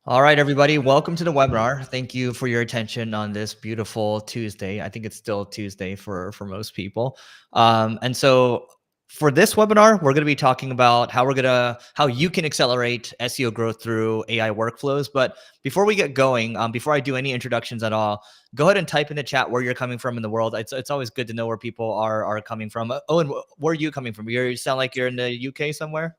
All right, everybody, welcome to the webinar. Thank you for your attention on this beautiful Tuesday. I think it's still Tuesday for most people. And so for this webinar, we're going to be talking about how you can accelerate SEO growth through AI workflows. But before we get going, before I do any introductions at all, go ahead and type in the chat where you're coming from in the world. It's always good to know where people are coming from. Oh, and where are you coming from? You sound like you're in the UK somewhere.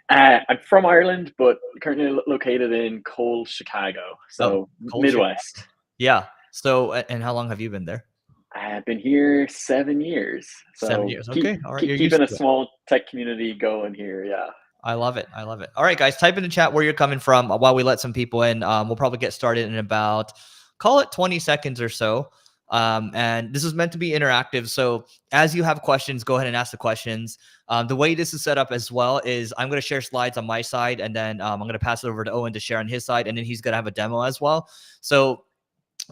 I'm from Ireland, but currently located in cold Chicago, Oh, so cold Midwest. Yeah. So, and how long have you been there? I've been here 7 years, 7 so years. Okay. All right. You're used keeping a to it. small tech community going here. Yeah. I love it. I love it. All right, guys, type in the chat where you're coming from while we let some people in. We'll probably get started in about, call it 20 seconds or so. And this is meant to be interactive. So as you have questions, go ahead and ask the questions. The way this is set up as well is I'm going to share slides on my side, and then I'm going to pass it over to Owen to share on his side, and then he's going to have a demo as well. So,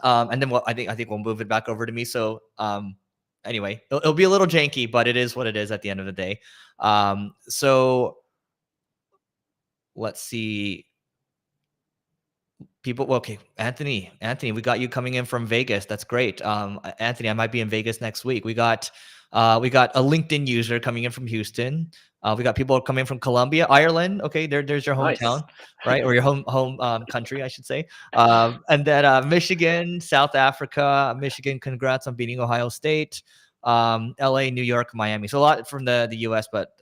and then I think we'll move it back over to me. So, anyway, it'll be a little janky, but it is what it is at the end of the day. So let's see. People, okay, Anthony, we got you coming in from Vegas. That's great. Anthony, I might be in Vegas next week. We got a LinkedIn user coming in from Houston. We got people coming from Colombia, Ireland. Okay, there's your Nice. hometown, right? Or your home country, I should say. And then Michigan, South Africa, Michigan. Congrats on beating Ohio State. LA, New York, Miami. So a lot from the US, but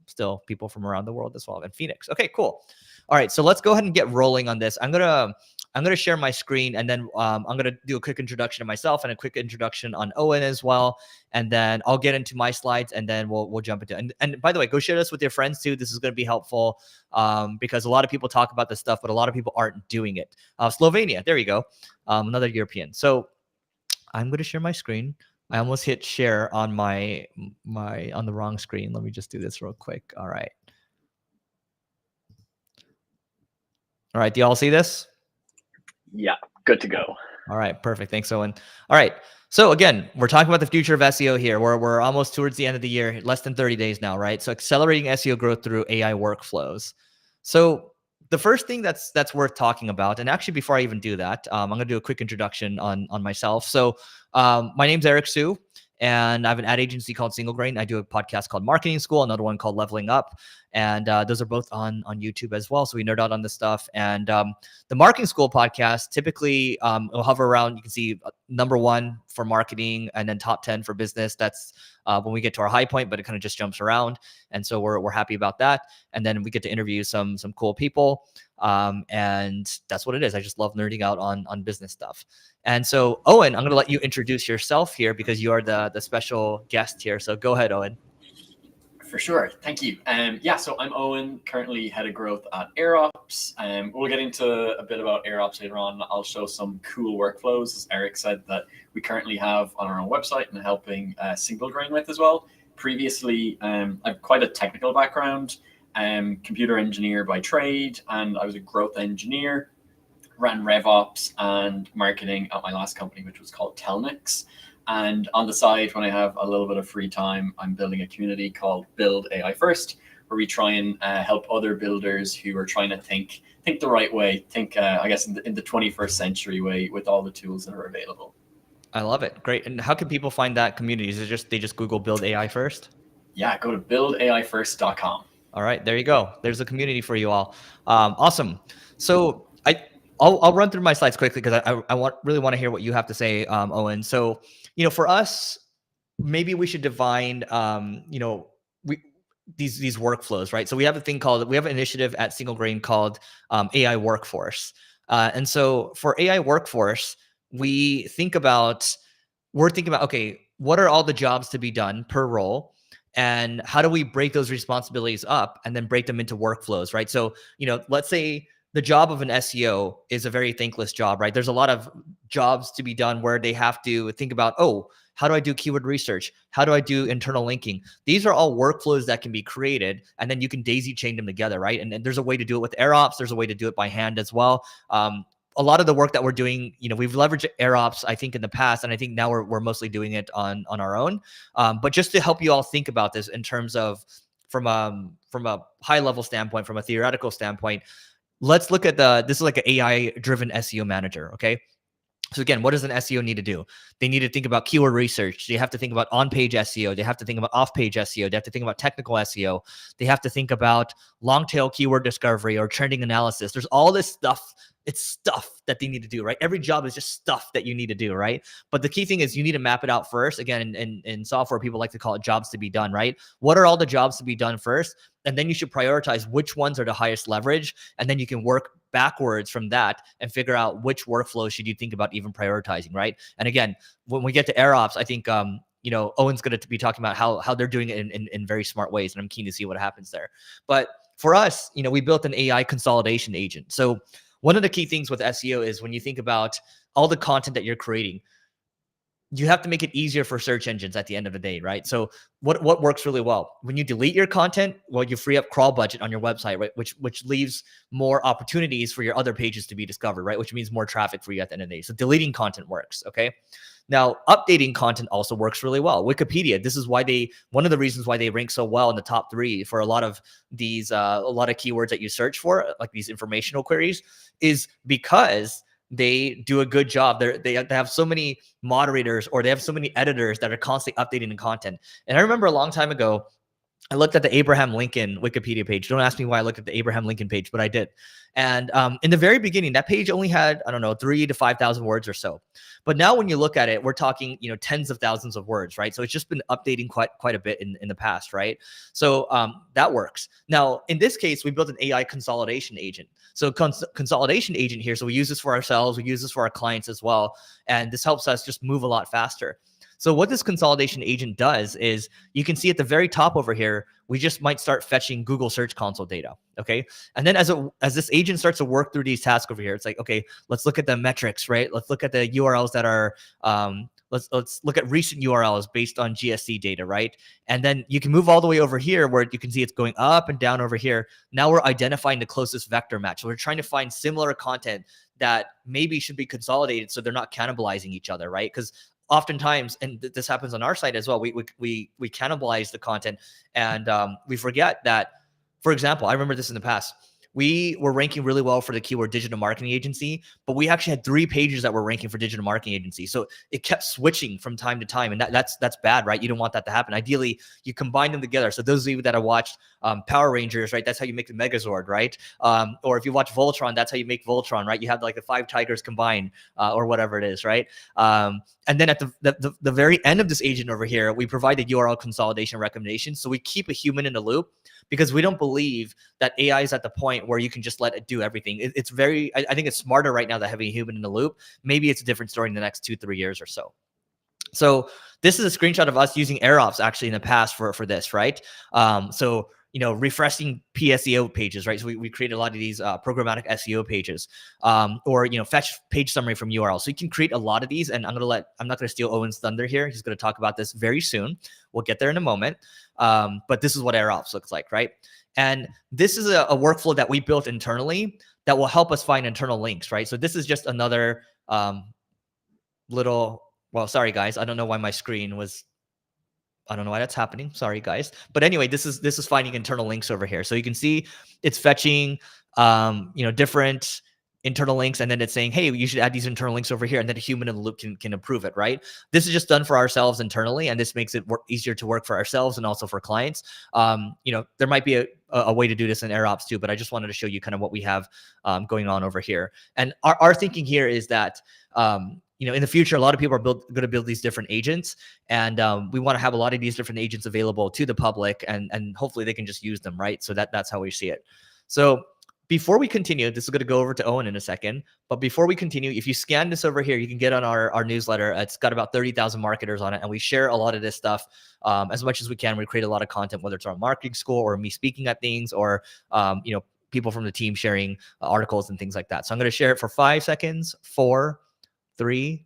still people from around the world as well. And Phoenix. Okay, cool. All right, so let's go ahead and get rolling on this. I'm gonna share my screen, and then I'm gonna do a quick introduction of myself and a quick introduction on Owen as well, and then I'll get into my slides, and then we'll jump into it. And by the way, go share this with your friends too. This is gonna be helpful because a lot of people talk about this stuff, but a lot of people aren't doing it. Slovenia, there you go, another European. So I'm gonna share my screen. I almost hit share on my on the wrong screen. Let me just do this real quick. All right. All right, do y'all see this? Yeah, good to go. All right, perfect. Thanks, Owen. All right, so again, we're talking about the future of SEO here. We're almost towards the end of the year, less than 30 days now, right? So accelerating SEO growth through AI workflows. So the first thing that's worth talking about, and actually before I even do that, I'm going to do a quick introduction on myself. So my name's Eric Sue, and I have an ad agency called Single Grain. I do a podcast called Marketing School, another one called Leveling Up, and those are both on YouTube as well. So we nerd out on this stuff. And the Marketing School podcast typically will hover around. You can see number 1 for marketing, and then top 10 for business. That's when we get to our high point, but it kind of just jumps around, and so we're happy about that. And then we get to interview some cool people, and that's what it is. I just love nerding out on business stuff. And so, Owen, I'm going to let you introduce yourself here because you are the special guest here. So go ahead, Owen. For sure. Thank you. Yeah, so I'm Owen, currently head of growth at Airops. We'll get into a bit about Airops later on. I'll show some cool workflows, as Eric said, that we currently have on our own website and helping Single Grain with as well. Previously, I have quite a technical background, computer engineer by trade, and I was a growth engineer, ran RevOps and marketing at my last company, which was called Telnix. And on the side, when I have a little bit of free time, I'm building a community called Build AI First, where we try and help other builders who are trying to think the right way, I guess, in the 21st century way with all the tools that are available. I love it. Great. And how can people find that community? Is it they just Google Build AI First? Yeah, go to buildaifirst.com. All right, there you go. There's a community for you all. Awesome. So I'll run through my slides quickly because I really want to hear what you have to say, Owen. So, for us, maybe we should define, these workflows, right? So we have an initiative at Single Grain called AI Workforce. And so for AI Workforce, we're thinking about, okay, what are all the jobs to be done per role? And how do we break those responsibilities up and then break them into workflows, right? So, let's say the job of an SEO is a very thankless job, right? There's a lot of jobs to be done where they have to think about, how do I do keyword research? How do I do internal linking? These are all workflows that can be created, and then you can daisy chain them together, right? And there's a way to do it with Airops. There's a way to do it by hand as well. A lot of the work that we're doing, we've leveraged Airops, I think, in the past, and I think now we're mostly doing it on our own. But just to help you all think about this in terms of from a high level standpoint, from a theoretical standpoint, let's look at this is like an AI driven SEO manager. Okay. So again, what does an SEO need to do? They need to think about keyword research. They have to think about on-page SEO. They have to think about off-page SEO. They have to think about technical SEO. They have to think about long-tail keyword discovery or trending analysis. There's all this stuff. It's stuff that they need to do, right? Every job is just stuff that you need to do, right? But the key thing is you need to map it out first. Again, in software, people like to call it jobs to be done, right? What are all the jobs to be done first? And then you should prioritize which ones are the highest leverage. And then you can work backwards from that and figure out which workflow should you think about even prioritizing, right? And again, when we get to AirOps, I think Owen's going to be talking about how they're doing it in very smart ways, and I'm keen to see what happens there. But for us, we built an AI consolidation agent. So one of the key things with SEO is when you think about all the content that you're creating, you have to make it easier for search engines at the end of the day, right? So what works really well? When you delete your content, well, you free up crawl budget on your website, right? Which leaves more opportunities for your other pages to be discovered, right? Which means more traffic for you at the end of the day. So deleting content works, okay? Now, updating content also works really well. Wikipedia, this is why one of the reasons why they rank so well in the top 3 for a lot of these, a lot of keywords that you search for, like these informational queries, is because they do a good job. They have so many moderators, or they have so many editors that are constantly updating the content. And I remember a long time ago, I looked at the Abraham Lincoln Wikipedia page. Don't ask me why I looked at the Abraham Lincoln page, but I did. And in the very beginning, that page only had, 3,000 to 5,000 words or so. But now when you look at it, we're talking, tens of thousands of words, right? So it's just been updating quite a bit in the past, right? So that works. Now, in this case, we built an AI consolidation agent. So consolidation agent here. So we use this for ourselves. We use this for our clients as well. And this helps us just move a lot faster. So what this consolidation agent does is you can see at the very top over here, we just might start fetching Google Search Console data. Okay. And then as this agent starts to work through these tasks over here, it's like, okay, let's look at the metrics, right? Let's look at the URLs that are, let's look at recent URLs based on GSC data, right? And then you can move all the way over here where you can see it's going up and down over here. Now we're identifying the closest vector match. So we're trying to find similar content that maybe should be consolidated so they're not cannibalizing each other, right? Because oftentimes, and this happens on our site as well, we cannibalize the content, and we forget that. For example, I remember this in the past. We were ranking really well for the keyword digital marketing agency, but we actually had 3 pages that were ranking for digital marketing agency. So it kept switching from time to time, and that's bad, right? You don't want that to happen. Ideally, you combine them together. So those of you that have watched Power Rangers, right? That's how you make the Megazord, right? Or if you watch Voltron, that's how you make Voltron, right? You have like the 5 tigers combined, or whatever it is, right? And then at the very end of this agent over here, we provide the URL consolidation recommendation. So we keep a human in the loop, because we don't believe that AI is at the point where you can just let it do everything. It's very, I think it's smarter right now than having a human in the loop. Maybe it's a different story in the next 2-3 years or so. So this is a screenshot of us using AirOps actually in the past for this, right? So refreshing PSEO pages, right? So we create a lot of these programmatic SEO pages, or fetch page summary from URL. So you can create a lot of these, and I'm not going to steal Owen's thunder here. He's going to talk about this very soon. We'll get there in a moment. But this is what AirOps looks like, right? And this is a workflow that we built internally that will help us find internal links, right? So this is just another well, sorry guys, I don't know why my screen was. I don't know why that's happening. Sorry, guys. But anyway, this is finding internal links over here. So you can see it's fetching, different internal links, and then it's saying, hey, you should add these internal links over here, and then a human in the loop can approve it, right? This is just done for ourselves internally, and this makes it easier to work for ourselves and also for clients. There might be a way to do this in AirOps too, but I just wanted to show you kind of what we have going on over here. And our thinking here is that in the future, a lot of people are going to build these different agents, and we want to have a lot of these different agents available to the public, and hopefully they can just use them, right? So that's how we see it. So before we continue, this is going to go over to Owen in a second, but before we continue, if you scan this over here, you can get on our newsletter. It's got about 30,000 marketers on it, and we share a lot of this stuff as much as we can. We create a lot of content, whether it's our marketing school or me speaking at things, or people from the team sharing articles and things like that. So I'm going to share it for 5 seconds, 4, 3,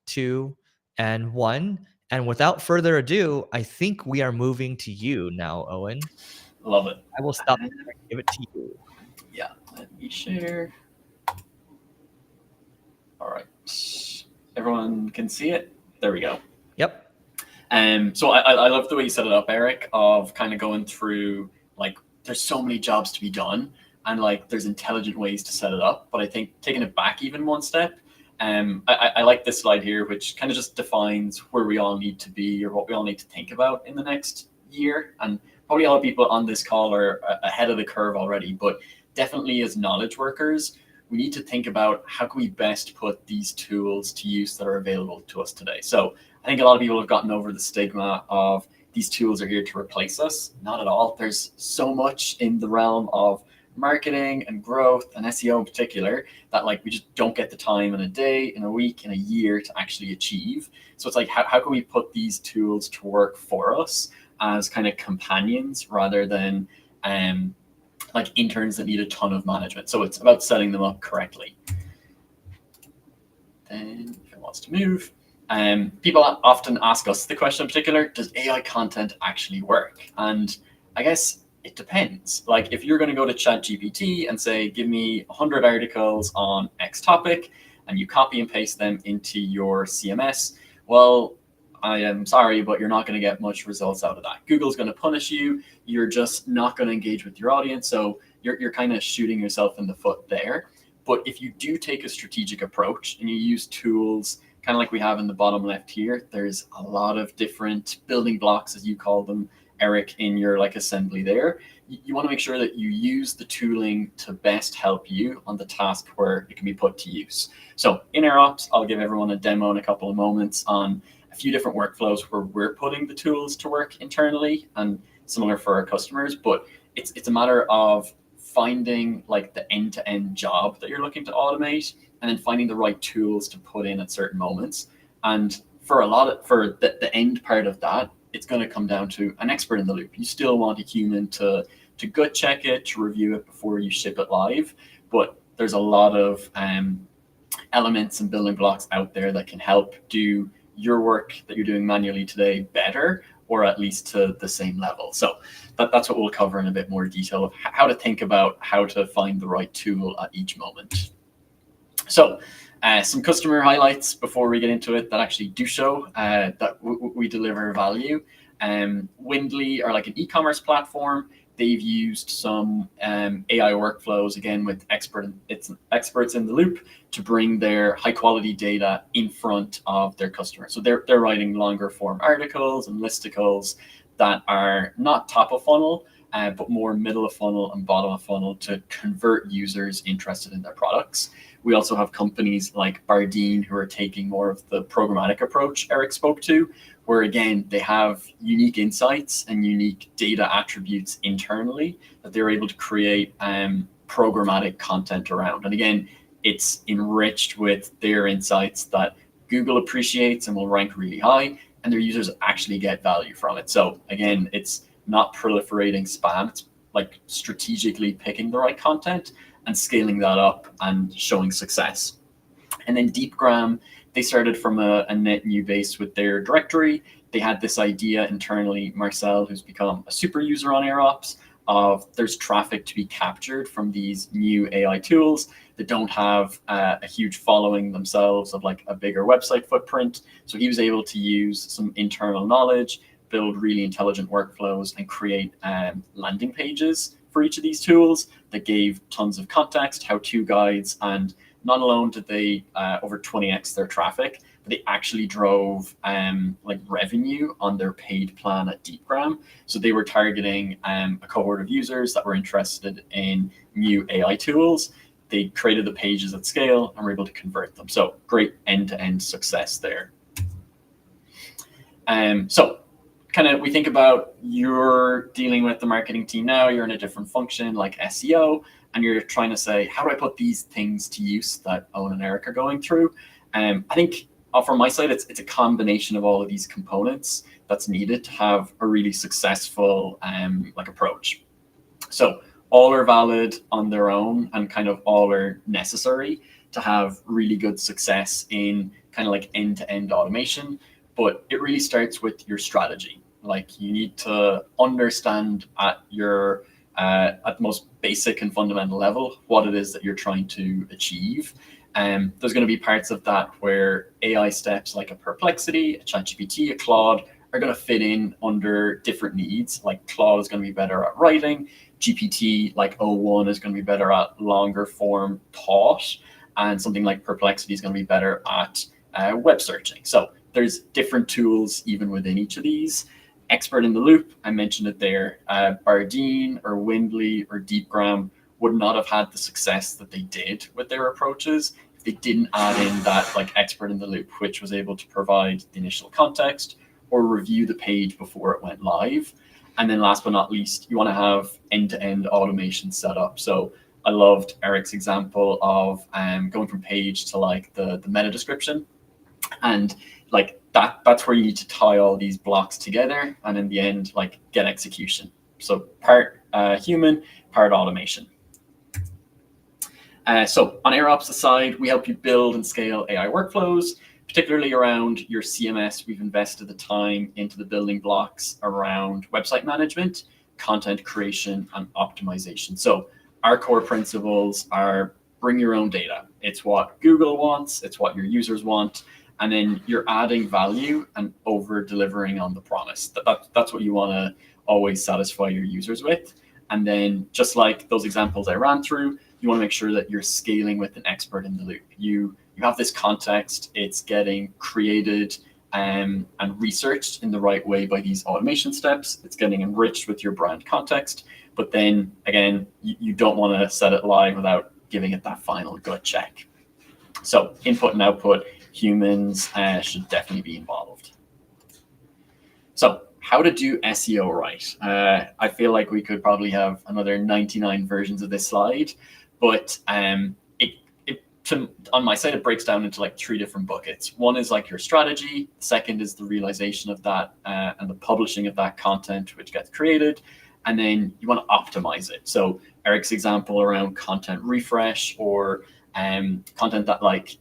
2, and 1. And without further ado, I think we are moving to you now, Owen. Love it. I will stop and give it to you. Yeah, let me share. All right. Everyone can see it? There we go. Yep. So I love the way you set it up, Eric, of kind of going through, like, there's so many jobs to be done, and like there's intelligent ways to set it up. But I think taking it back even one step, I like this slide here, which kind of just defines where we all need to be or what we all need to think about in the next year. And probably a lot of people on this call are ahead of the curve already, but definitely as knowledge workers, we need to think about how can we best put these tools to use that are available to us today. So I think a lot of people have gotten over the stigma of these tools are here to replace us. Not at all. There's so much in the realm of marketing and growth and SEO in particular that like we just don't get the time in a day, in a week, in a year to actually achieve. So it's like how can we put these tools to work for us as kind of companions rather than like interns that need a ton of management. So it's about setting them up correctly. Then if it wants to move, people often ask us the question in particular, does AI content actually work? And I guess it depends. Like if you're going to go to ChatGPT and say, give me 100 articles on X topic, and you copy and paste them into your CMS, well, I am sorry, but you're not going to get much results out of that. Google's going to punish you. You're just not going to engage with your audience. So you're kind of shooting yourself in the foot there. But if you do take a strategic approach and you use tools, kind of like we have in the bottom left here, there's a lot of different building blocks, as you call them, Eric, in your like assembly there. You want to make sure that you use the tooling to best help you on the task where it can be put to use. So in Airops, I'll give everyone a demo in a couple of moments on a few different workflows where we're putting the tools to work internally and similar for our customers. But it's a matter of finding like the end-to-end job that you're looking to automate and then finding the right tools to put in at certain moments. And for the end part of that, it's going to come down to an expert in the loop. You still want a human to gut check it, to review it before you ship it live. But there's a lot of elements and building blocks out there that can help do your work that you're doing manually today better, or at least to the same level. So that's what we'll cover in a bit more detail of how to think about how to find the right tool at each moment. So some customer highlights before we get into it that actually do show that we deliver value. Windley are like an e-commerce platform. They've used some AI workflows, again, with experts in the loop to bring their high quality data in front of their customers. So they're writing longer form articles and listicles that are not top of funnel, but more middle of funnel and bottom of funnel to convert users interested in their products. We also have companies like Bardeen who are taking more of the programmatic approach Eric spoke to, where again, they have unique insights and unique data attributes internally that they're able to create programmatic content around. And again, it's enriched with their insights that Google appreciates and will rank really high, and their users actually get value from it. So again, it's not proliferating spam. It's like strategically picking the right content and scaling that up and showing success. And then DeepGram, they started from a net new base with their directory. They had this idea internally, Marcel, who's become a super user on Airops, of there's traffic to be captured from these new AI tools that don't have a huge following themselves of like a bigger website footprint. So he was able to use some internal knowledge, build really intelligent workflows, and create landing pages for each of these tools that gave tons of context, how-to guides, and not alone did they over 20x their traffic, but they actually drove like revenue on their paid plan at DeepGram. So they were targeting a cohort of users that were interested in new AI tools. They created the pages at scale and were able to convert them. So great end-to-end success there. So kind of we think about you're dealing with the marketing team now, you're in a different function like SEO, and you're trying to say, how do I put these things to use that Owen and Eric are going through? I think from my side, it's a combination of all of these components that's needed to have a really successful like approach. So all are valid on their own and kind of all are necessary to have really good success in kind of like end-to-end automation. But it really starts with your strategy. Like you need to understand at your at the most basic and fundamental level what it is that you're trying to achieve. There's going to be parts of that where AI steps like a Perplexity, a ChatGPT, a Claude are going to fit in under different needs. Like Claude is going to be better at writing, GPT like O1 is going to be better at longer form thought, and something like Perplexity is going to be better at web searching. So there's different tools even within each of these. Expert in the loop, I mentioned it there. Bardeen or Windley or DeepGram would not have had the success that they did with their approaches if they didn't add in that like expert in the loop, which was able to provide the initial context or review the page before it went live. And then last but not least, you want to have end-to-end automation set up. So I loved Eric's example of going from page to like the meta description. And like that's where you need to tie all these blocks together, and in the end, like get execution. So part human, part automation. So on Airops side, we help you build and scale AI workflows, particularly around your CMS. We've invested the time into the building blocks around website management, content creation, and optimization. So our core principles are bring your own data. It's what Google wants, it's what your users want, and then you're adding value and over delivering on the promise. That's what you want to always satisfy your users with. And then just like those examples I ran through, you want to make sure that you're scaling with an expert in the loop. You have this context, it's getting created and researched in the right way by these automation steps. It's getting enriched with your brand context. But then again, you don't want to set it live without giving it that final gut check. So input and output, humans should definitely be involved. So how to do SEO right. I feel like we could probably have another 99 versions of this slide, but on my side, it breaks down into like 3 different buckets. One is like your strategy. Second is the realization of that and the publishing of that content, which gets created. And then you want to optimize it. So Eric's example around content refresh or content that like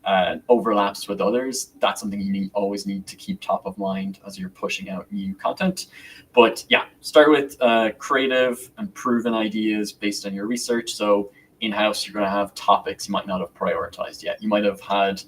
overlaps with others, that's something you always need to keep top of mind as you're pushing out new content. But yeah, start with creative and proven ideas based on your research. So in-house, you're going to have topics you might not have prioritized yet. You might have had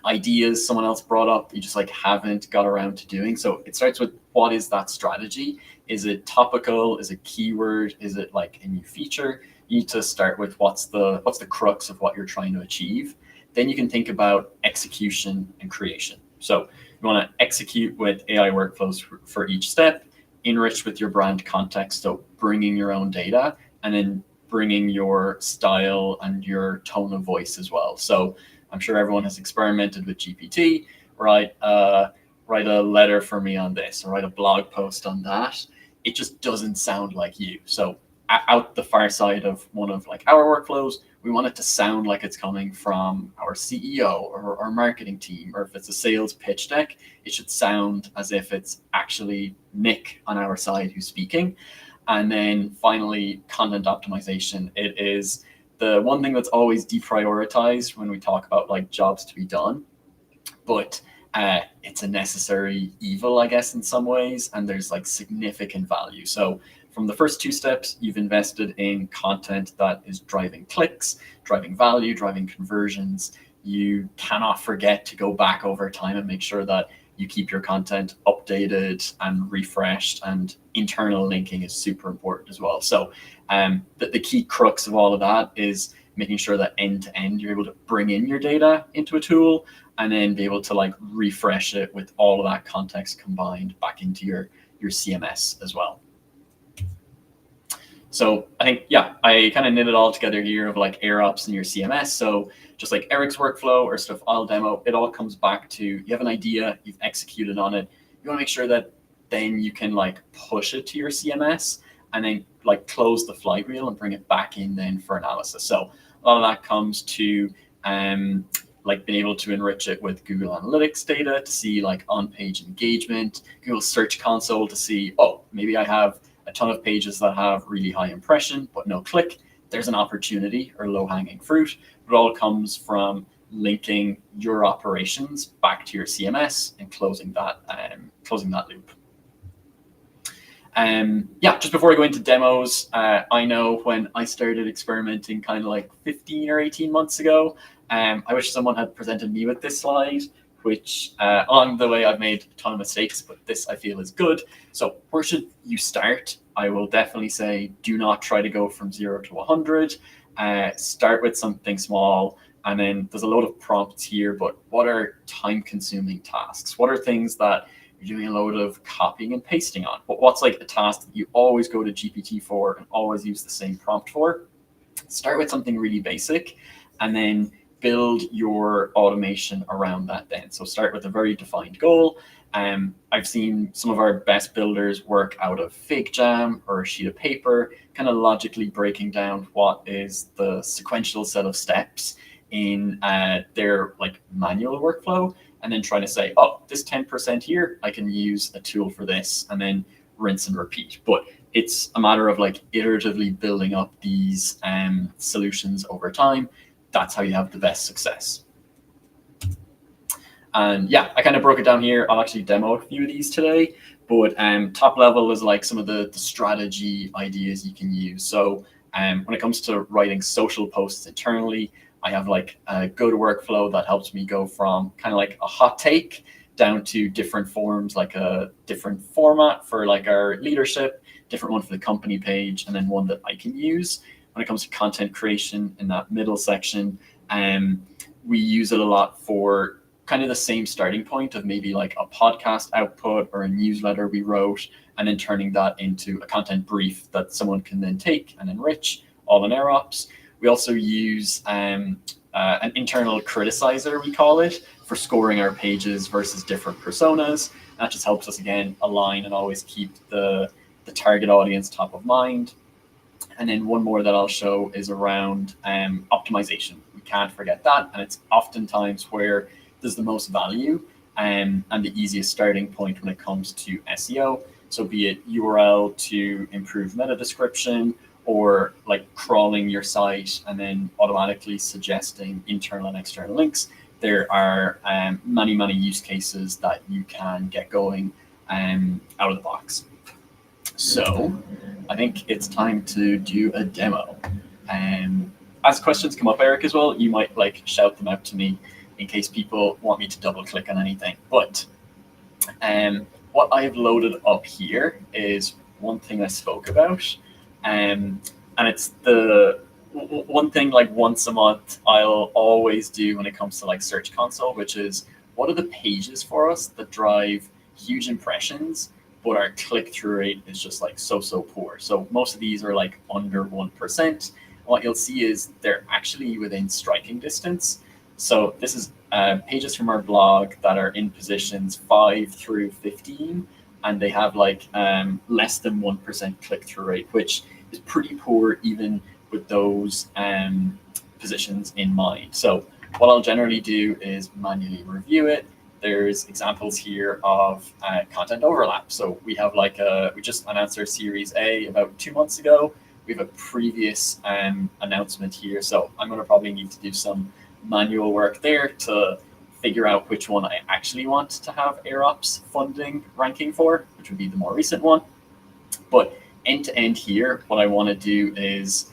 ideas someone else brought up you just like haven't got around to doing. So it starts with, what is that strategy? Is it topical? Is it keyword? Is it like a new feature? You need to start with what's the crux of what you're trying to achieve. Then you can think about execution and creation. So you want to execute with AI workflows for each step, enrich with your brand context, so bringing your own data, and then bringing your style and your tone of voice as well. So I'm sure everyone has experimented with GPT, write a letter for me on this, or write a blog post on that. It just doesn't sound like you. So out the far side of one of like our workflows, we want it to sound like it's coming from our CEO or our marketing team, or if it's a sales pitch deck, it should sound as if it's actually Nick on our side who's speaking. And then finally, content optimization. It is the one thing that's always deprioritized when we talk about like jobs to be done, but it's a necessary evil, I guess, in some ways, and there's like significant value. So from the first 2 steps, you've invested in content that is driving clicks, driving value, driving conversions. You cannot forget to go back over time and make sure that you keep your content updated and refreshed, and internal linking is super important as well. So the key crux of all of that is making sure that end to end, you're able to bring in your data into a tool and then be able to like refresh it with all of that context combined back into your CMS as well. So I think, yeah, I kind of knit it all together here of like Airops and your CMS. So just like Eric's workflow or stuff I'll demo, it all comes back to, you have an idea, you've executed on it. You want to make sure that then you can like push it to your CMS and then like close the flywheel and bring it back in then for analysis. So a lot of that comes to like being able to enrich it with Google Analytics data to see like on-page engagement, Google Search Console to see, oh, maybe I have a ton of pages that have really high impression but no click. There's an opportunity or low-hanging fruit. It all comes from linking your operations back to your CMS and closing that loop. Yeah, just before I go into demos, I know when I started experimenting kind of like 15 or 18 months ago, I wish someone had presented me with this slide, which along the way I've made a ton of mistakes, but this I feel is good. So where should you start? I will definitely say do not try to go from 0 to 100. Start with something small, and then there's a load of prompts here, but what are time-consuming tasks? What are things that you're doing a load of copying and pasting on? But what's like a task that you always go to GPT for and always use the same prompt for? Start with something really basic, and then build your automation around that then. So start with a very defined goal. I've seen some of our best builders work out of fake jam or a sheet of paper, kind of logically breaking down what is the sequential set of steps in their like manual workflow, and then trying to say, oh, this 10% here, I can use a tool for this, and then rinse and repeat. But it's a matter of like iteratively building up these solutions over time. That's how you have the best success. And yeah, I kind of broke it down here. I'll actually demo a few of these today, but top level is like some of the strategy ideas you can use. So when it comes to writing social posts internally, I have like a go-to workflow that helps me go from kind of like a hot take down to different forms, like a different format for like our leadership, different one for the company page, and then one that I can use. When it comes to content creation in that middle section, we use it a lot for kind of the same starting point of maybe like a podcast output or a newsletter we wrote, and then turning that into a content brief that someone can then take and enrich, all in Airops. We also use an internal criticizer, we call it, for scoring our pages versus different personas. That just helps us, again, align and always keep the target audience top of mind. And then one more that I'll show is around optimization. We can't forget that, and it's oftentimes where there's the most value and the easiest starting point when it comes to SEO. So be it URL to improve meta description, or like crawling your site and then automatically suggesting internal and external links. There are many use cases that you can get going out of the box. So I think it's time to do a demo. As questions come up, Eric, as well, you might like shout them out to me in case people want me to double click on anything. But what I have loaded up here is one thing I spoke about. And it's the one thing like once a month I'll always do when it comes to like Search Console, which is what are the pages for us that drive huge impressions, but our click-through rate is just like so poor. So most of these are like under 1%. What you'll see is they're actually within striking distance. So this is pages from our blog that are in positions 5 through 15, and they have like less than 1% click-through rate, which is pretty poor even with those positions in mind. So what I'll generally do is manually review it. There's examples here of content overlap. So we have like we just announced our Series A about 2 months ago. We have a previous announcement here. So I'm going to probably need to do some manual work there to figure out which one I actually want to have Airops funding ranking for, which would be the more recent one. But end to end here, what I want to do is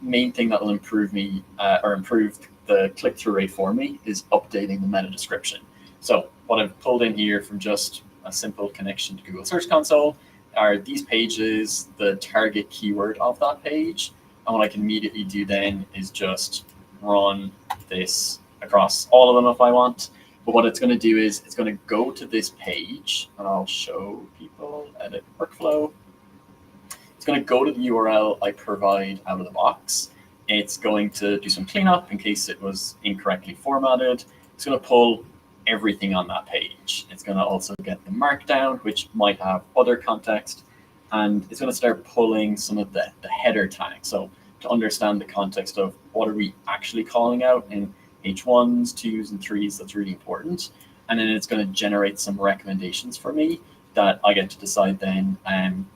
main thing that will improve me or improve the click-through rate for me is updating the meta description. So what I've pulled in here from just a simple connection to Google Search Console are these pages, the target keyword of that page. And what I can immediately do then is just run this across all of them if I want. But what it's going to do is it's going to go to this page, and I'll show people edit workflow. It's going to go to the URL I provide out of the box. It's going to do some cleanup in case it was incorrectly formatted. It's going to pull everything on that page. It's going to also get the markdown, which might have other context, and it's going to start pulling some of the header tags. So to understand the context of what are we actually calling out in H1s, 2s, and 3s, that's really important. And then it's going to generate some recommendations for me that I get to decide then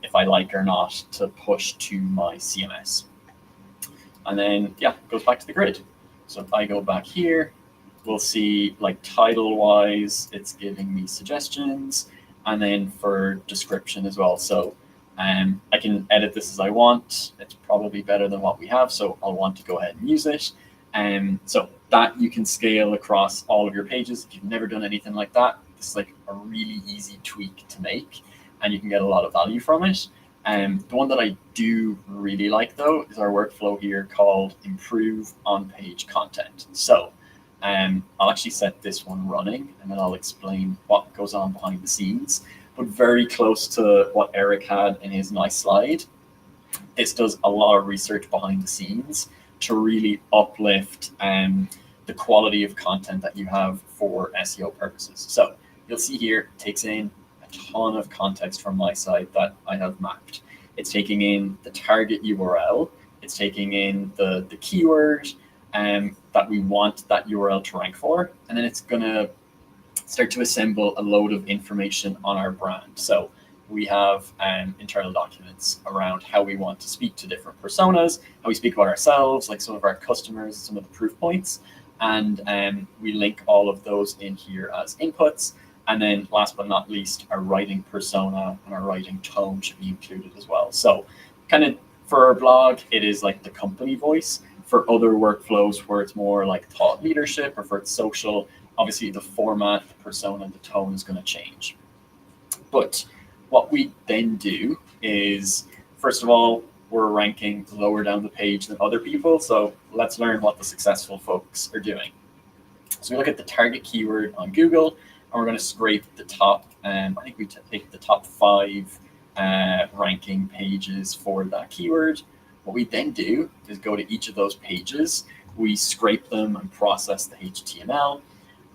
if I like or not to push to my CMS. And then, yeah, it goes back to the grid. So if I go back here, we'll see like title-wise, it's giving me suggestions, and then for description as well. So I can edit this as I want. It's probably better than what we have, so I'll want to go ahead and use it. So that you can scale across all of your pages. If you've never done anything like that, this is like a really easy tweak to make, and you can get a lot of value from it. The one that I do really like though is our workflow here called improve on-page content. So I'll actually set this one running and then I'll explain what goes on behind the scenes, but very close to what Eric had in his nice slide. This does a lot of research behind the scenes to really uplift the quality of content that you have for SEO purposes. So you'll see here, it takes in a ton of context from my side that I have mapped. It's taking in the target URL, it's taking in the keyword that we want that URL to rank for, and then it's gonna start to assemble a load of information on our brand. So we have internal documents around how we want to speak to different personas, how we speak about ourselves, like some of our customers, some of the proof points, and we link all of those in here as inputs. And then last but not least, our writing persona and our writing tone should be included as well. So kind of for our blog, it is like the company voice. For other workflows where it's more like thought leadership or for it's social, obviously the format, the persona, the tone is going to change. But what we then do is, first of all, we're ranking lower down the page than other people. So let's learn what the successful folks are doing. So we look at the target keyword on Google, and we're going to scrape the top, I think we take the top 5 ranking pages for that keyword. What we then do is go to each of those pages, we scrape them and process the HTML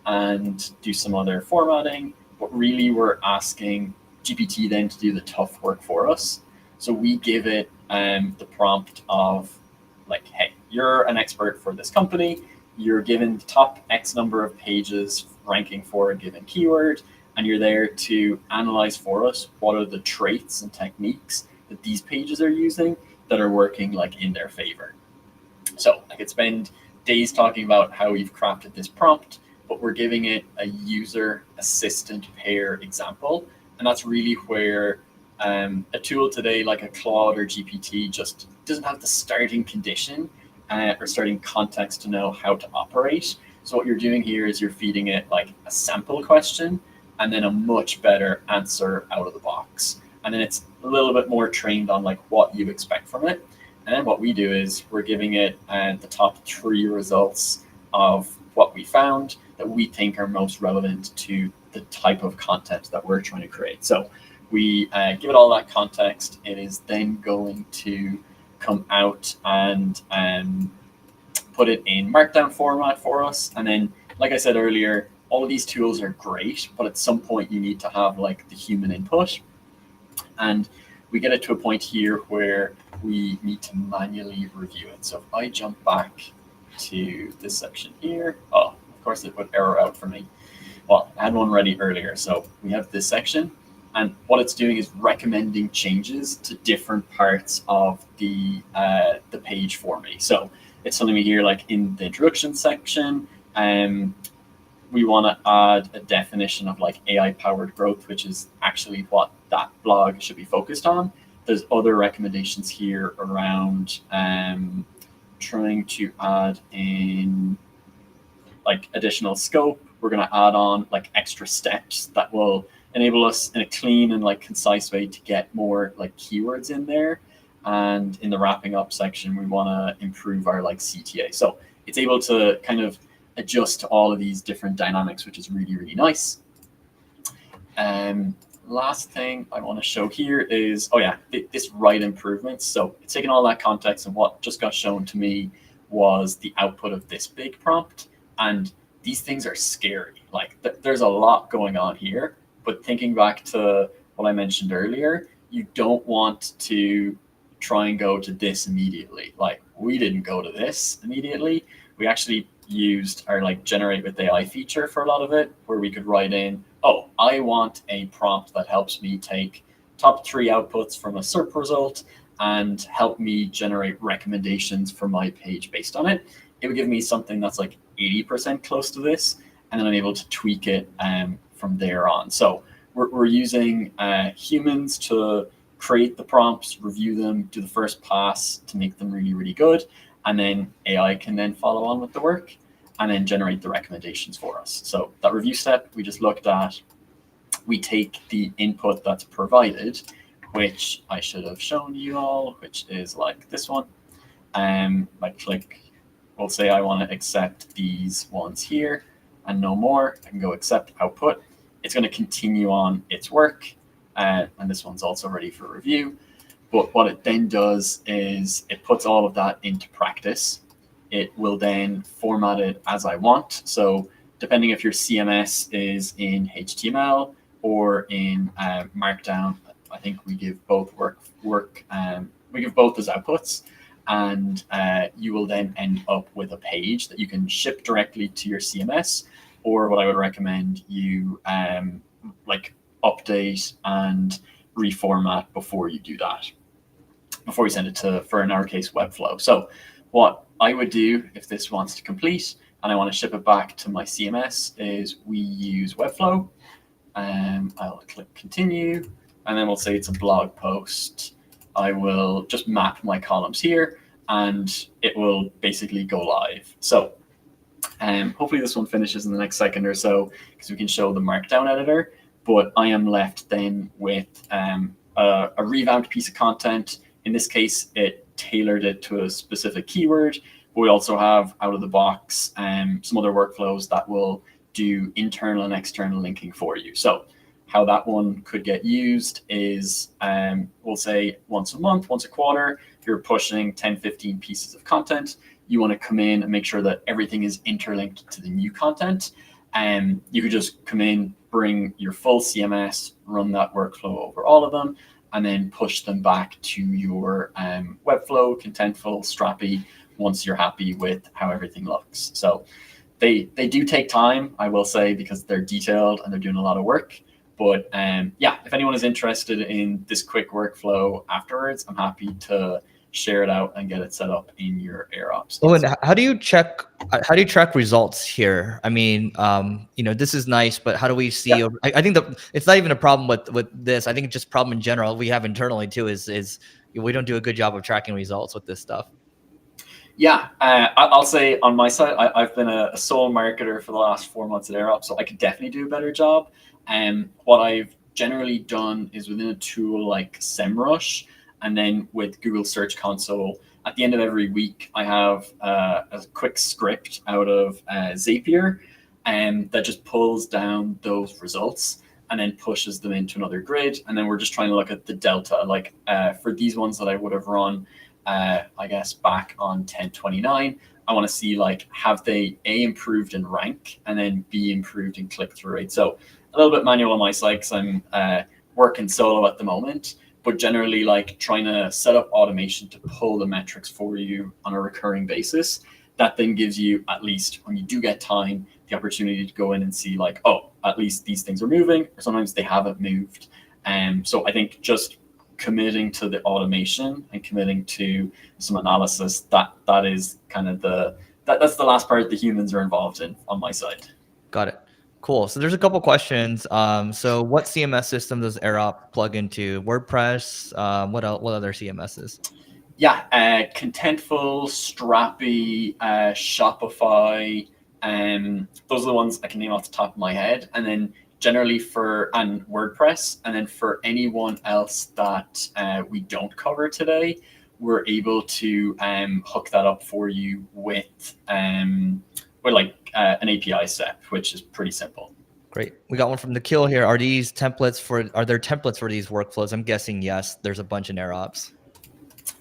and do some other formatting, but really we're asking GPT then to do the tough work for us. So we give it the prompt of like, hey, you're an expert for this company, you're given the top X number of pages ranking for a given keyword, and you're there to analyze for us what are the traits and techniques that these pages are using that are working like in their favor. So I could spend days talking about how we've crafted this prompt, but we're giving it a user assistant pair example. And that's really where a tool today like a Claude or GPT just doesn't have the starting condition or starting context to know how to operate. So what you're doing here is you're feeding it like a sample question and then a much better answer out of the box. And then it's a little bit more trained on like what you expect from it. And then what we do is we're giving it the top 3 results of what we found that we think are most relevant to the type of content that we're trying to create. So we give it all that context. It is then going to come out and put it in Markdown format for us. And then, like I said earlier, all of these tools are great, but at some point you need to have like the human input. And we get it to a point here where we need to manually review it. So if I jump back to this section here, oh, of course it would error out for me. Well, I had one ready earlier. So we have this section, and what it's doing is recommending changes to different parts of the page for me. So it's telling me here, like in the introduction section, we want to add a definition of like AI powered growth, which is actually what that blog should be focused on. There's other recommendations here around trying to add in like additional scope. We're going to add on like extra steps that will enable us in a clean and like concise way to get more like keywords in there. And in the wrapping up section, we want to improve our like CTA. So it's able to kind of adjust to all of these different dynamics, which is really, really nice. Last thing I want to show here is, oh yeah, this write improvements. So it's taking all that context, and what just got shown to me was the output of this big prompt. And these things are scary. Like there's a lot going on here, but thinking back to what I mentioned earlier, you don't want to try and go to this immediately. Like we didn't go to this immediately. We actually used our like generate with AI feature for a lot of it, where we could write in, oh, I want a prompt that helps me take top 3 outputs from a SERP result and help me generate recommendations for my page based on it. It would give me something that's like 80% close to this, and then I'm able to tweak it from there on. So we're using humans to create the prompts, review them, do the first pass to make them really, really good. And then AI can then follow on with the work and then generate the recommendations for us. So that review step we just looked at, we take the input that's provided, which I should have shown you all, which is like this one. I click, we'll say I want to accept these ones here and no more. I can go accept output. It's going to continue on its work. And this one's also ready for review. But what it then does is it puts all of that into practice. It will then format it as I want. So depending if your CMS is in HTML or in Markdown, I think we give both we give both as outputs, and you will then end up with a page that you can ship directly to your CMS, or what I would recommend you like update and reformat before you do that, before you send it to, for in our case, Webflow. So what I would do if this wants to complete and I want to ship it back to my CMS is we use Webflow. I'll click continue, and then we'll say it's a blog post. I will just map my columns here and it will basically go live. So hopefully this one finishes in the next second or so, because we can show the Markdown editor. But I am left then with a revamped piece of content. In this case, it tailored it to a specific keyword. But we also have out of the box some other workflows that will do internal and external linking for you. So how that one could get used is, we'll say once a month, once a quarter, you're pushing 10, 15 pieces of content. You want to come in and make sure that everything is interlinked to the new content. You could just come in, bring your full CMS, run that workflow over all of them, and then push them back to your Webflow, Contentful, Strappy, once you're happy with how everything looks. So they do take time, I will say, because they're detailed and they're doing a lot of work. But yeah, if anyone is interested in this quick workflow afterwards, I'm happy to share it out and get it set up in your Airops. Oh, and how do you check? How do you track results here? I mean, this is nice, but how do we see? Yeah. I think that it's not even a problem with this. I think it's just a problem in general we have internally too. Is we don't do a good job of tracking results with this stuff. Yeah, I'll say on my side, I've been a sole marketer for the last 4 months at Airops, so I could definitely do a better job. What I've generally done is within a tool like SEMrush, and then with Google Search Console, at the end of every week, I have a quick script out of Zapier that just pulls down those results and then pushes them into another grid. And then we're just trying to look at the delta. Like for these ones that I would have run, I guess back on 10/29, I want to see like, have they A, improved in rank, and then B, improved in click-through rate. So a little bit manual on my side because I'm working solo at the moment, but generally like trying to set up automation to pull the metrics for you on a recurring basis. That then gives you, at least when you do get time, the opportunity to go in and see like, oh, at least these things are moving, or sometimes they haven't moved. So I think just committing to the automation and committing to some analysis, that is kind of that's the last part the humans are involved in on my side. Got it. Cool. So there's a couple questions. So what CMS system does Airop plug into? WordPress? What other CMSs? Yeah, Contentful, Strappy, Shopify. Those are the ones I can name off the top of my head. And then generally and WordPress. And then for anyone else that we don't cover today, we're able to hook that up for you with an API step, which is pretty simple. Great. We got one from Nikhil here. Are there templates for these workflows? I'm guessing yes. There's a bunch in Airops.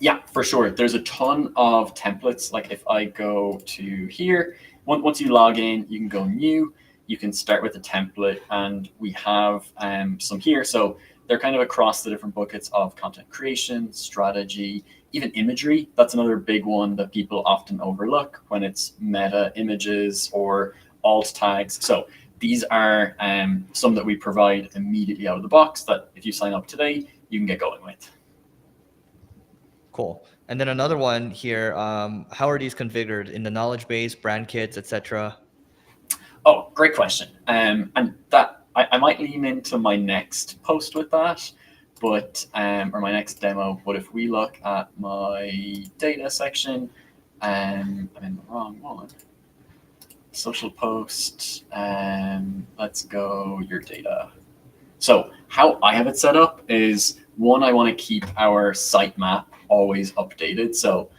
Yeah, for sure. There's a ton of templates. Like if I go to here, once you log in, you can go new. You can start with a template, and we have some here. So they're kind of across the different buckets of content creation, strategy, even imagery. That's another big one that people often overlook when it's meta images or alt tags. So these are some that we provide immediately out of the box that if you sign up today, you can get going with. Cool. And then another one here, how are these configured in the knowledge base, brand kits, etc.? Oh, great question. And that I might lean into my next post with that, but or my next demo. But if we look at my data section, I'm in the wrong one. Social post. Let's go your data. So how I have it set up is one, I want to keep our sitemap always updated. So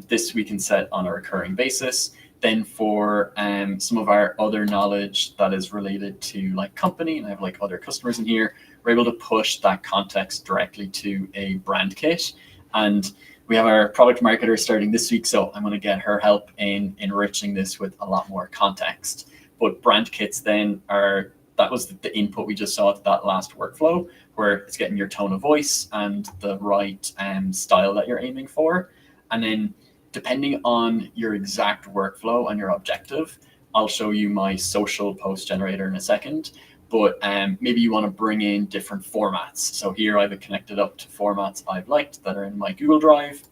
this we can set on a recurring basis. Then for some of our other knowledge that is related to like company, and I have like other customers in here, we're able to push that context directly to a brand kit. And we have our product marketer starting this week, so I'm going to get her help in enriching this with a lot more context. But brand kits then that was the input we just saw at that last workflow, where it's getting your tone of voice and the right style that you're aiming for. And then depending on your exact workflow and your objective, I'll show you my social post generator in a second, but maybe you want to bring in different formats. So here I've connected up to formats I've liked that are in my Google Drive.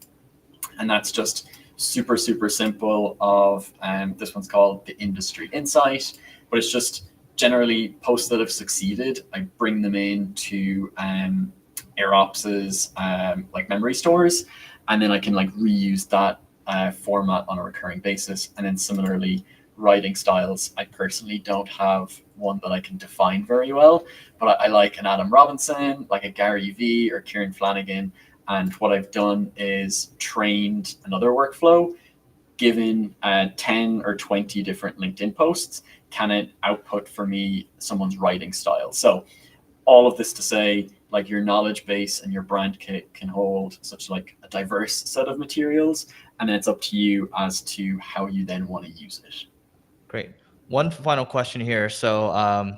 And that's just super, super simple of, this one's called the Industry Insight, but it's just generally posts that have succeeded. I bring them into Airops's like memory stores, and then I can like reuse that format on a recurring basis. And then similarly, writing styles, I personally don't have one that I can define very well, but I like an Adam Robinson, like a Gary Vee or Kieran Flanagan. And what I've done is trained another workflow, given 10 or 20 different LinkedIn posts, can it output for me someone's writing style? So all of this to say, like your knowledge base and your brand kit can hold such like a diverse set of materials, and then it's up to you as to how you then want to use it. Great. One final question here. So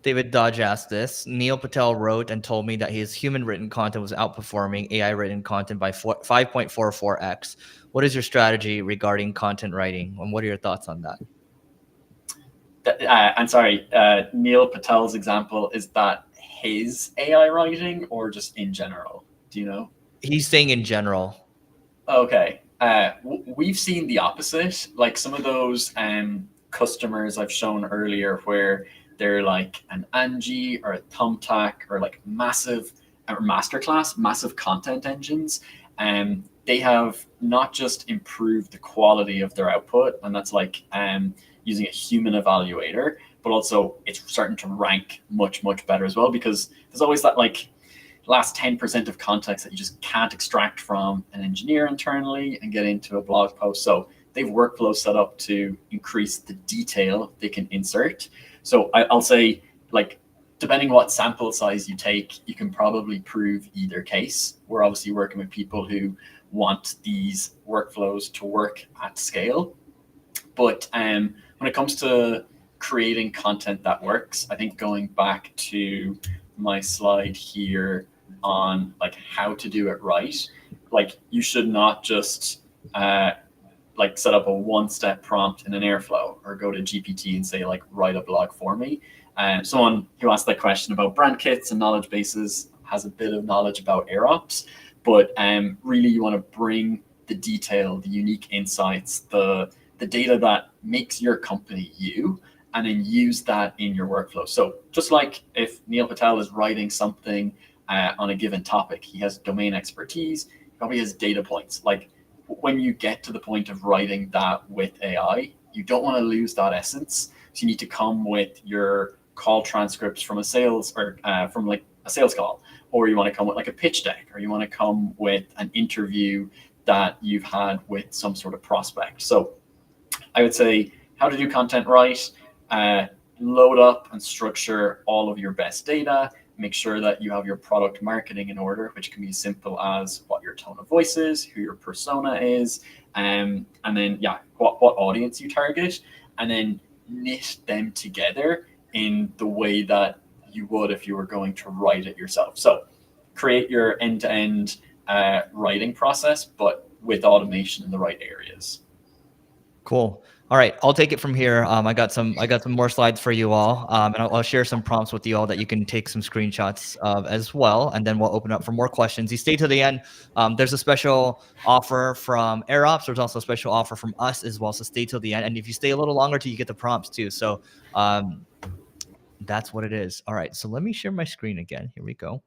David Dodge asked this. Neil Patel wrote and told me that his human written content was outperforming AI written content by 5.44x. What is your strategy regarding content writing, and what are your thoughts on that? I'm sorry, Neil Patel's example, is that his AI writing or just in general? Do you know? He's saying in general. Okay. We've seen the opposite. Like some of those customers I've shown earlier where they're like an Angie or a Thumbtack or like massive or Masterclass, massive content engines. They have not just improved the quality of their output, and that's like using a human evaluator, but also it's starting to rank much, much better as well, because there's always that like last 10% of context that you just can't extract from an engineer internally and get into a blog post. So they've workflows set up to increase the detail they can insert. So I'll say, like, depending what sample size you take, you can probably prove either case. We're obviously working with people who want these workflows to work at scale. But when it comes to creating content that works, I think going back to my slide here on like how to do it right, like you should not just like set up a one-step prompt in an Airflow or go to GPT and say like write a blog for me. Someone who asked that question about brand kits and knowledge bases has a bit of knowledge about Airops, but really you want to bring the detail, the unique insights, the data that makes your company you, and then use that in your workflow. So just like if Neil Patel is writing something on a given topic, he has domain expertise, he probably has data points. Like when you get to the point of writing that with AI, you don't want to lose that essence. So you need to come with your call transcripts from a sales or from like a sales call, or you want to come with like a pitch deck, or you want to come with an interview that you've had with some sort of prospect. So I would say how to do content right, load up and structure all of your best data, make sure that you have your product marketing in order, which can be as simple as what your tone of voice is, who your persona is, and then what audience you target, and then knit them together in the way that you would if you were going to write it yourself. So create your end-to-end writing process, but with automation in the right areas. Cool. All right, I'll take it from here. I got some more slides for you all, and I'll share some prompts with you all that you can take some screenshots of as well, and then we'll open up for more questions. You stay to the end. There's a special offer from Airops. There's also a special offer from us as well, so stay till the end. And if you stay a little longer, you get the prompts too. So that's what it is. All right, so let me share my screen again. Here we go,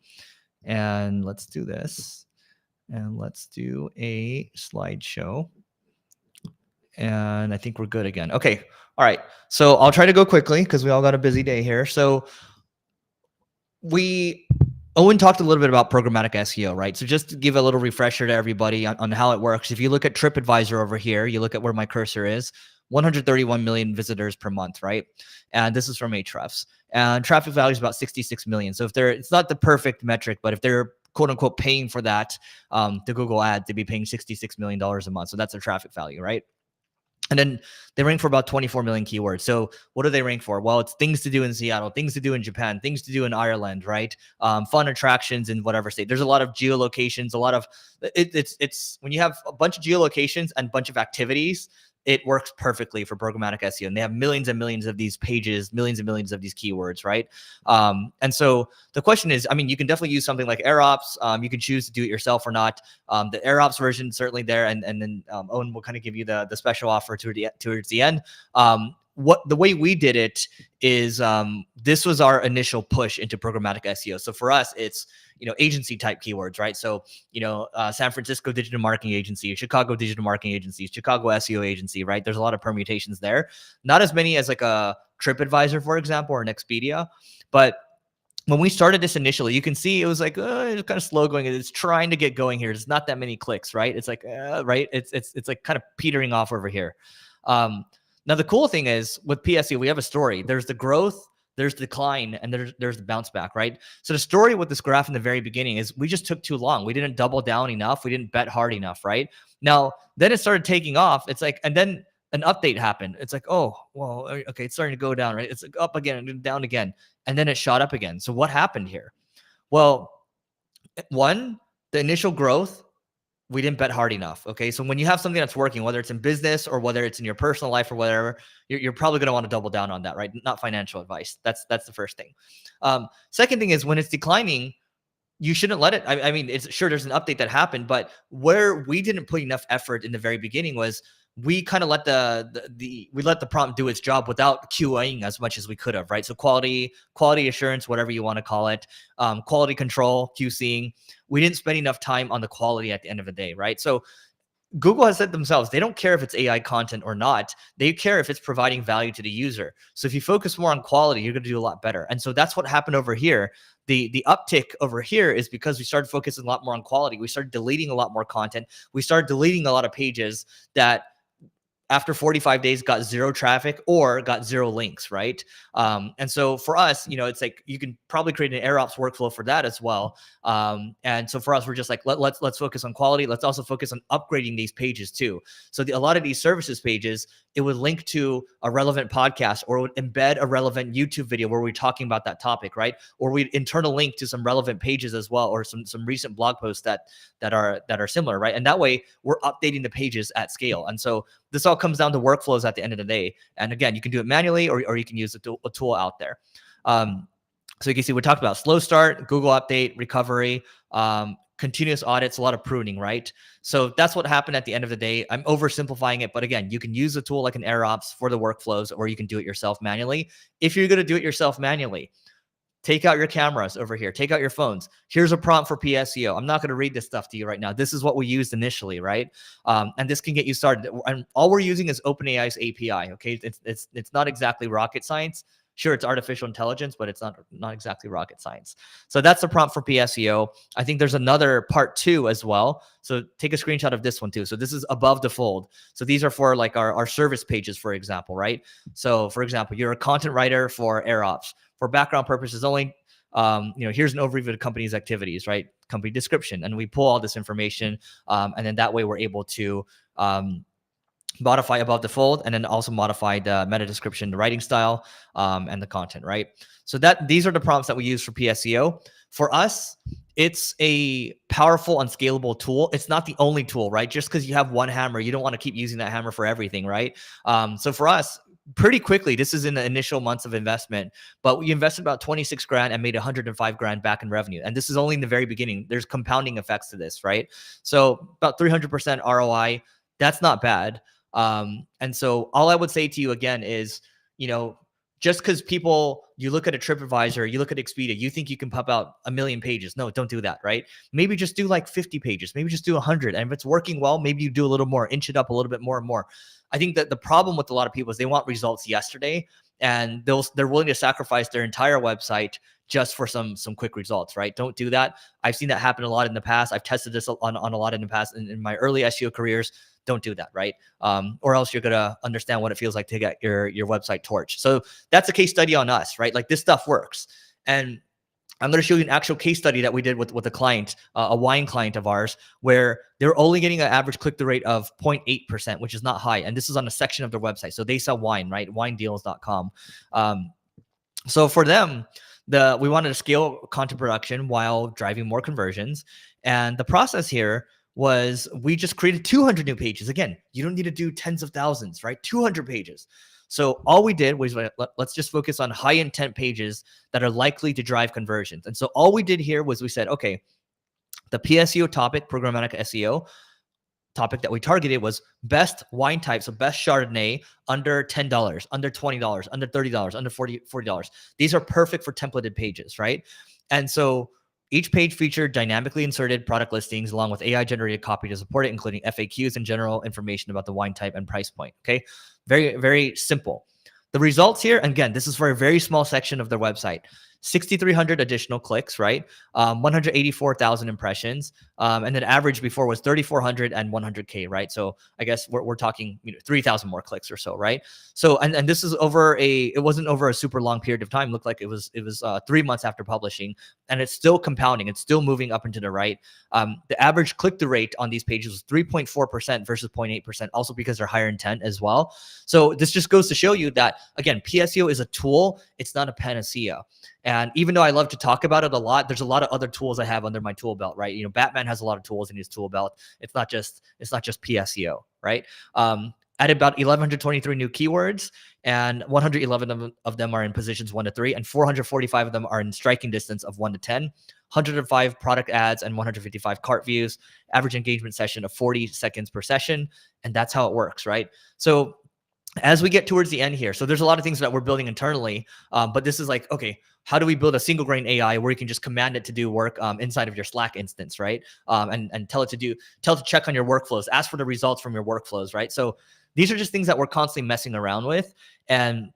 and let's do this, and let's do a slideshow. And I think we're good again. Okay. All right. So I'll try to go quickly because we all got a busy day here. So Owen talked a little bit about programmatic SEO, right? So just to give a little refresher to everybody on how it works. If you look at TripAdvisor over here, you look at where my cursor is, 131 million visitors per month, right? And this is from Ahrefs. And traffic value is about 66 million. So if it's not the perfect metric, but if they're quote unquote paying for that, the Google ad, they'd be paying $66 million a month. So that's their traffic value, right? And then they rank for about 24 million keywords. So what do they rank for? Well, it's things to do in Seattle, things to do in Japan, things to do in Ireland, right? Fun attractions in whatever state. There's a lot of geolocations, a lot of it's when you have a bunch of geolocations and a bunch of activities, it works perfectly for programmatic SEO. And they have millions and millions of these pages, millions and millions of these keywords, right? And so the question is, I mean, you can definitely use something like Airops. You can choose to do it yourself or not. The Airops version certainly there, and then Owen will kind of give you the special offer towards the end. The way we did it is this was our initial push into programmatic SEO. So for us, it's agency type keywords, right? So San Francisco digital marketing agency, Chicago digital marketing agency, Chicago SEO agency, right? There's a lot of permutations there. Not as many as like a TripAdvisor, for example, or an Expedia, but when we started this initially, you can see it was like it's kind of slow going. It's trying to get going here. There's not that many clicks, right? It's like right. It's like kind of petering off over here. Now the cool thing is with PSEO, we have a story. There's the growth, there's decline, and there's the bounce back, right? So the story with this graph in the very beginning is we just took too long. We didn't double down enough. We didn't bet hard enough, right? Now then it started taking off. It's like, and then an update happened. It's like, oh, well, okay, it's starting to go down, right? It's like up again and down again. And then it shot up again. So what happened here? Well, one, the initial growth, we didn't bet hard enough. Okay. So when you have something that's working, whether it's in business or whether it's in your personal life or whatever, you're probably going to want to double down on that, right? Not financial advice. That's the first thing. Second thing is when it's declining, you shouldn't let it. I mean, it's sure there's an update that happened, but where we didn't put enough effort in the very beginning was we kind of let we let the prompt do its job without QAing as much as we could have, right? So quality assurance, whatever you want to call it, quality control, QCing. We didn't spend enough time on the quality at the end of the day, right? So Google has said themselves, they don't care if it's AI content or not. They care if it's providing value to the user. So if you focus more on quality, you're going to do a lot better. And so that's what happened over here. The uptick over here is because we started focusing a lot more on quality. We started deleting a lot more content. We started deleting a lot of pages that after 45 days got zero traffic or got zero links, right? And so for us, it's like you can probably create an Airops workflow for that as well. And so for us, we're just like, let's focus on quality. Let's also focus on upgrading these pages too. So a lot of these services pages, it would link to a relevant podcast or would embed a relevant YouTube video where we're talking about that topic, right? Or we'd internal link to some relevant pages as well, or some recent blog posts that are similar, right? And that way we're updating the pages at scale. And so this all comes down to workflows at the end of the day. And again, you can do it manually or you can use a tool out there. So you can see we talked about slow start, Google update, recovery, continuous audits, a lot of pruning, right? So that's what happened at the end of the day. I'm oversimplifying it, but again, you can use a tool like an Airops for the workflows, or you can do it yourself manually. If you're going to do it yourself manually, take out your cameras over here. Take out your phones. Here's a prompt for PSEO. I'm not going to read this stuff to you right now. This is what we used initially, right? And this can get you started. And all we're using is OpenAI's API. Okay, it's not exactly rocket science. Sure, it's artificial intelligence, but it's not exactly rocket science. So that's the prompt for PSEO. I think there's another part 2 as well. So take a screenshot of this one too. So this is above the fold. So these are for like our service pages, for example, right? So for example, you're a content writer for Airops. For background purposes only, here's an overview of the company's activities, right? Company description. And we pull all this information. And then that way we're able to modify above the fold, and then also modify the meta description, the writing style, and the content, right? So these are the prompts that we use for PSEO. For us, it's a powerful and scalable tool. It's not the only tool, right? Just because you have one hammer, you don't want to keep using that hammer for everything, right? So for us, pretty quickly, this is in the initial months of investment, but we invested about 26 grand and made 105 grand back in revenue. And this is only in the very beginning. There's compounding effects to this, right? So about 300% ROI, that's not bad. And so all I would say to you again is, just because you look at a TripAdvisor, you look at Expedia, you think you can pump out 1 million pages. No, don't do that, right? Maybe just do like 50 pages, maybe just do 100. And if it's working well, maybe you do a little more, inch it up a little bit more and more. I think that the problem with a lot of people is they want results yesterday. and they're willing to sacrifice their entire website just for some quick results, right? Don't do that. I've seen that happen a lot in the past. I've tested this on a lot in the past in my early SEO careers. Don't do that, right? Or else you're gonna understand what it feels like to get your website torched. So that's a case study on us, right? Like, this stuff works. And I'm going to show you an actual case study that we did with a client, a wine client of ours, where they're only getting an average click-through rate of 0.8%, which is not high. And this is on a section of their website. So they sell wine, right? Winedeals.com. So for them, we wanted to scale content production while driving more conversions. And the process here was we just created 200 new pages. Again, you don't need to do tens of thousands, right? 200 pages. So all we did was let's just focus on high intent pages that are likely to drive conversions. And so all we did here was we said, okay, the PSEO topic, programmatic SEO topic that we targeted was best wine types, so best Chardonnay under $10, under $20, under $30, under $40. These are perfect for templated pages, right? And so each page featured dynamically inserted product listings along with AI generated copy to support it, including FAQs and general information about the wine type and price point. Okay. Very, very simple. The results here, again, this is for a very small section of their website. 6,300 additional clicks, right? 184,000 impressions. And then average before was 3,400 and 100K, right? So I guess we're talking 3,000 more clicks or so, right? So, and this is it wasn't over a super long period of time. It looked like it was 3 months after publishing, and it's still compounding. It's still moving up and to the right. The average click-through rate on these pages was 3.4% versus 0.8%, also because they're higher intent as well. So this just goes to show you that, again, PSEO is a tool. It's not a panacea. And even though I love to talk about it a lot, there's a lot of other tools I have under my tool belt, right? Batman has a lot of tools in his tool belt. It's not just PSEO, right? Added about 1,123 new keywords, and 111 of them are in positions 1 to 3, and 445 of them are in striking distance of 1 to 10. 105 product ads and 155 cart views. Average engagement session of 40 seconds per session, and that's how it works, right? So as we get towards the end here, so there's a lot of things that we're building internally, but this is like, okay, how do we build a single grain AI where you can just command it to do work inside of your Slack instance, right? And tell it to check on your workflows, ask for the results from your workflows, right? So these are just things that we're constantly messing around with, and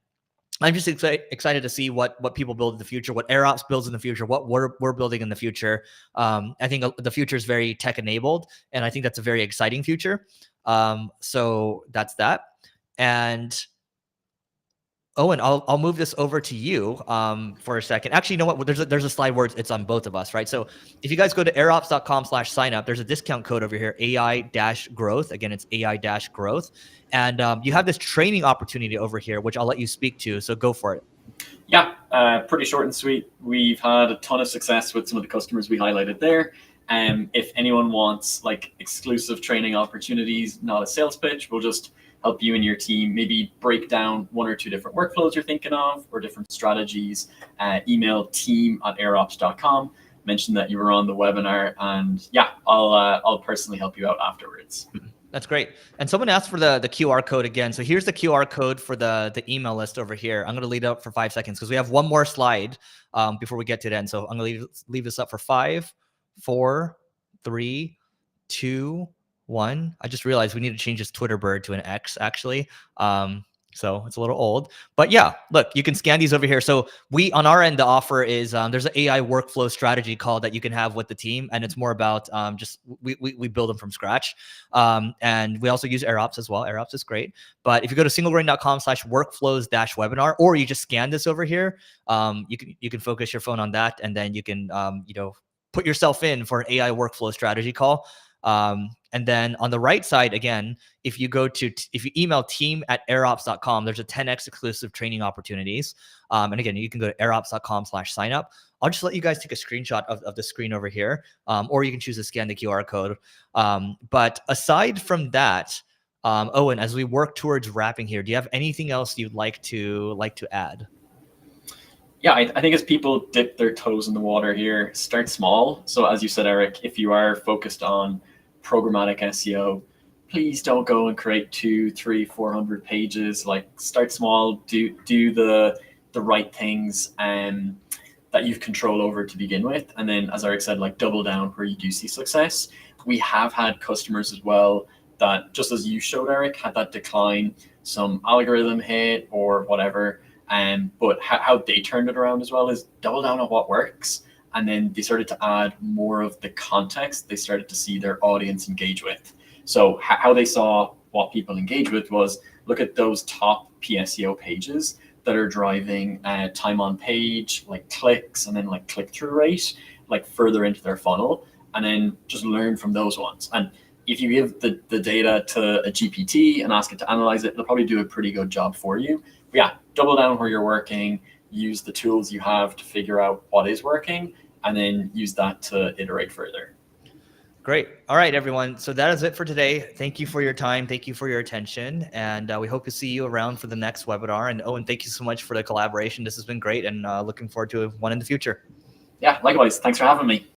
I'm just excited to see what people build in the future, what Airops builds in the future, what we're building in the future. I think the future is very tech enabled, and I think that's a very exciting future. So that's that. And Owen, I'll move this over to you for a second. Actually, you know what? There's a slide where it's on both of us, right? So if you guys go to airops.com/signup, there's a discount code over here, AI-growth. Again, it's AI-growth. And you have this training opportunity over here, which I'll let you speak to. So go for it. Yeah, pretty short and sweet. We've had a ton of success with some of the customers we highlighted there. If anyone wants like exclusive training opportunities, not a sales pitch, we'll just help you and your team maybe break down 1 or 2 different workflows you're thinking of or different strategies. Email team@airops.com. Mention that you were on the webinar, and yeah, I'll personally help you out afterwards. That's great. And someone asked for the QR code again. So here's the QR code for the email list over here. I'm going to leave it up for 5 seconds because we have one more slide before we get to the end. So I'm going to leave this up for 5, 4, 3, 2, 1. I just realized we need to change this Twitter bird to an X actually. So it's a little old, but yeah, look, you can scan these over here. So on our end, the offer is there's an AI workflow strategy call that you can have with the team. And it's more about we build them from scratch. And we also use Airops as well. Airops is great. But if you go to singlegrain.com/workflows-webinar, or you just scan this over here, you can focus your phone on that. And then you can, put yourself in for an AI workflow strategy call. And then on the right side, again, if you email team@airops.com, there's a 10x exclusive training opportunities. And again, you can go to airops.com/signup. I'll just let you guys take a screenshot of the screen over here, or you can choose to scan the QR code. But aside from that, Owen, as we work towards wrapping here, do you have anything else you'd like to add? Yeah, I think as people dip their toes in the water here, start small. So as you said, Eric, if you are focused on programmatic SEO, please don't go and create 200, 300, 400 pages. Like, start small, do the right things that you've control over to begin with. And then, as Eric said, like, double down where you do see success. We have had customers as well that, just as you showed, Eric, had that decline, some algorithm hit or whatever. But how they turned it around as well is double down on what works. And then they started to add more of the context they started to see their audience engage with. So how they saw what people engage with was look at those top PSEO pages that are driving time on page, like clicks, and then like click-through rate, like further into their funnel, and then just learn from those ones. And if you give the data to a GPT and ask it to analyze it, it'll probably do a pretty good job for you. But yeah, double down where you're working, use the tools you have to figure out what is working, and then use that to iterate further. Great. All right, everyone. So that is it for today. Thank you for your time. Thank you for your attention. And we hope to see you around for the next webinar. And Owen, thank you so much for the collaboration. This has been great, and looking forward to one in the future. Yeah, likewise. Thanks for having me.